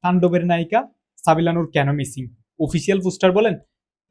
তাণ্ডবের নায়িকা সাবিলা নূর কেন মিসিং? অফিসিয়াল পোস্টার বলেন,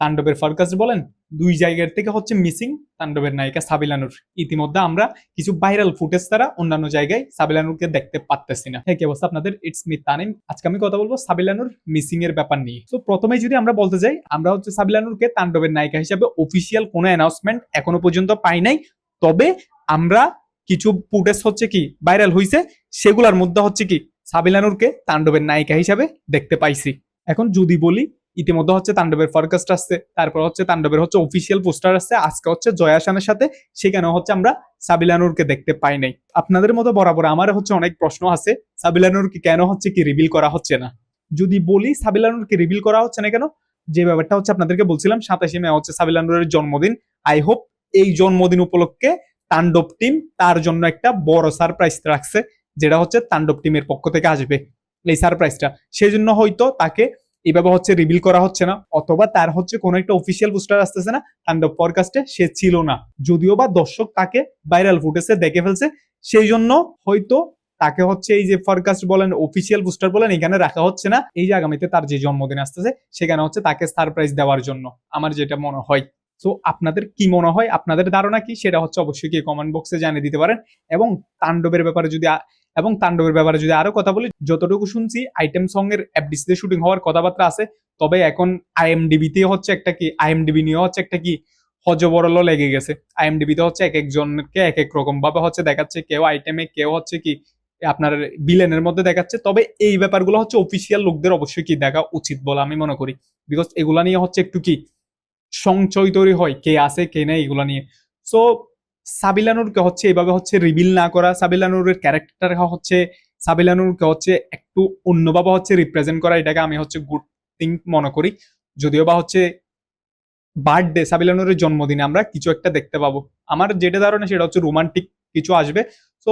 তাণ্ডবের ফরকাস্ট বলেন, দুই জায়গার থেকে হচ্ছে মিসিং তাণ্ডবের নায়িকা সাবিলা নূর। ইতিমধ্যে আমরা কিছু ভাইরাল ফুটেজ ছাড়া অন্যান্য জায়গায় সাবিলা নূরকে দেখতে পারতেছি না। হ্যাঁ, কি অবস্থা আপনাদের? It's me Tanim. আজকে আমি কথা বলবো সাবিলা নূর মিসিং এর ব্যাপার নিয়ে। তো প্রথমে যদি আমরা বলতে যাই, আমরা হচ্ছে সাবিলা নূরকে তাণ্ডবের নায়িকা হিসেবে অফিসিয়াল কোনো অ্যানাউন্সমেন্ট এখনো পর্যন্ত পাই নাই। তবে আমরা কিছু ফুটেজ হচ্ছে কি ভাইরাল হইছে, সেগুলোর মধ্যে হচ্ছে কি সাবিলা নূরকে তাণ্ডবের নায়িকা হিসাবে দেখতে পাইছি। এখন যদি বলি, ইতিমধ্যে হচ্ছে তাণ্ডবের ফরকাস্ট আসছে, তারপর হচ্ছে তাণ্ডবের হচ্ছে অফিসিয়াল পোস্টার আসছে, আজকে হচ্ছে জয়া আহসানের সাথে, সেখানে হচ্ছে আমরা সাবিলা নূরকে দেখতে পাই নাই। আপনাদের মতো বরাবর আমার হচ্ছে অনেক প্রশ্ন আছে, সাবিলা নূরকে কেন হচ্ছে কি রিভিল করা হচ্ছে না। যদি বলি সাবিলা নূরকে রিভিল করা হচ্ছে না কেন, যে ব্যাপারটা হচ্ছে আপনাদেরকে বলছিলাম, 27 মে হচ্ছে সাবিলা নূরের জন্মদিন। আই হোপ এই জন্মদিন উপলক্ষে তাণ্ডব টিম তার জন্য একটা বড় সারপ্রাইজ রাখছে, যেটা হচ্ছে তাণ্ডব টিমের পক্ষ থেকে আসবে এই সারপ্রাইজটা। সেই জন্য হয়তো তাকে এইভাবে হচ্ছে রিভিল করা হচ্ছে না, অথবা তার হচ্ছে কোনো একটা অফিসিয়াল পোস্টার আসতেছে না তাণ্ডব পডকাস্টে, সে ছিল না। যদিও বা দর্শক তাকে ভাইরাল ফুটেজে দেখে ফেলছে, সেই জন্য হয়তো তাকে হচ্ছে এই যে ফরকাস্ট বলেন, অফিসিয়াল পোস্টার বলেন, এখানে রাখা হচ্ছে না। এই যে আগামীতে তার যে জন্মদিন আসতেছে, সেখানে হচ্ছে তাকে সারপ্রাইজ দেওয়ার জন্য, আমার যেটা মনে হয়। তো আপনাদের কি মনে হয়, আপনাদের ধারণা কি, সেটা হচ্ছে অবশ্যই কি কমেন্ট বক্সে জানিয়ে দিতে পারেন। এবং তাণ্ডবের ব্যাপারে যদি আরো কথা বলি, যতটুকু শুনছি আইটেম সং এর এফডিসিতে শুটিং হওয়ার কথাবার্তা আছে। তবে এখন আইএমডিবিতে হচ্ছে একটা কি, আইএমডিবি নিয়ে হচ্ছে একটা কি হজবরল লেগে গেছে। আইএমডিবিতে হচ্ছে এক একজনকে এক এক রকম ভাবে হচ্ছে দেখাচ্ছে, কেউ আইটেমে, কেউ হচ্ছে কি আপনার বিলেনের মধ্যে দেখাচ্ছে। তবে এই ব্যাপারগুলো হচ্ছে অফিসিয়াল লোকদের অবশ্যই কি দেখা উচিত বলে আমি মনে করি, বিকজ এগুলা নিয়ে হচ্ছে একটু কি সংশয় তৈরি হয়, কে আছে কে নেই এগুলা নিয়ে। সো সাবিলা নূরকে হচ্ছে এইভাবে হচ্ছে রিভিল না করা, সাবিলা নূরের ক্যারেক্টার হচ্ছে সাবিলা নূরকে হচ্ছে একটু অন্যভাবে হচ্ছে রিপ্রেজেন্ট করা, এটাকে আমি হচ্ছে গুড থিং মনে করি। যদিও বা হচ্ছে বার্থডে, সাবিলা নূরের জন্মদিনে আমরা কিছু একটা দেখতে পাবো, আমার যেটা ধারণা সেটা হচ্ছে রোমান্টিক কিছু আসবে। তো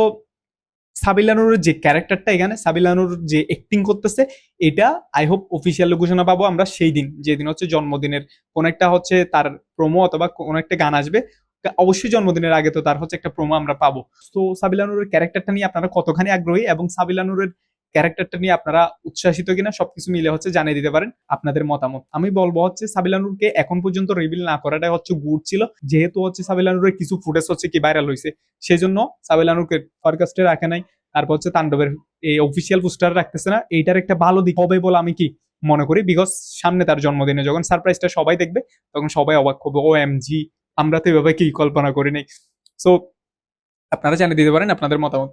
সাবিলা নূরের যে ক্যারেক্টারটা, এখানে সাবিলা নূর যে অ্যাক্টিং করতেছে, এটা আই হোপ অফিসিয়াল ঘোষণা পাবো আমরা সেই দিন, যেদিন হচ্ছে জন্মদিনের কোন একটা হচ্ছে তার প্রোমো অথবা কোন একটা গান আসবে। অবশ্যই জন্মদিনের আগে তো তার হচ্ছে একটা প্রোমো আমরা পাবো। তো সাবিলা নূরের ক্যারেক্টারটা নিয়ে আপনারা কতখানি আগ্রহী, এবং সাবিলা নূরের ক্যারেক্টারটা নিয়ে আপনারা উচ্ছ্বাসিত কিনা, সবকিছু মিলে হচ্ছে জানিয়ে দিতে পারেন আপনাদের মতামত। আমি বলবো হচ্ছে সাবিলা নূরকে এখন পর্যন্ত রিভিল না করাটা হচ্ছে গুড ছিল, যেহেতু হচ্ছে সাবিলা নূরের কিছু ফুটেজ হচ্ছে কি ভাইরাল হয়েছে, সেই জন্য সাবিলা নূরকে ফরকাস্টে রাখে নাই। তারপর হচ্ছে তাণ্ডবের এই অফিসিয়াল পোস্টার রাখতেছে না, এইটার একটা ভালো দিক হবে বলে আমি কি মনে করি, বিকজ সামনে তার জন্মদিনে যখন সারপ্রাইজটা সবাই দেখবে, তখন সবাই অবাক হবে, ও এম জি, আমরা তো এভাবে কি কল্পনা করি নাই। সো আপনারা জানিয়ে দিতে পারেন আপনাদের মতামত।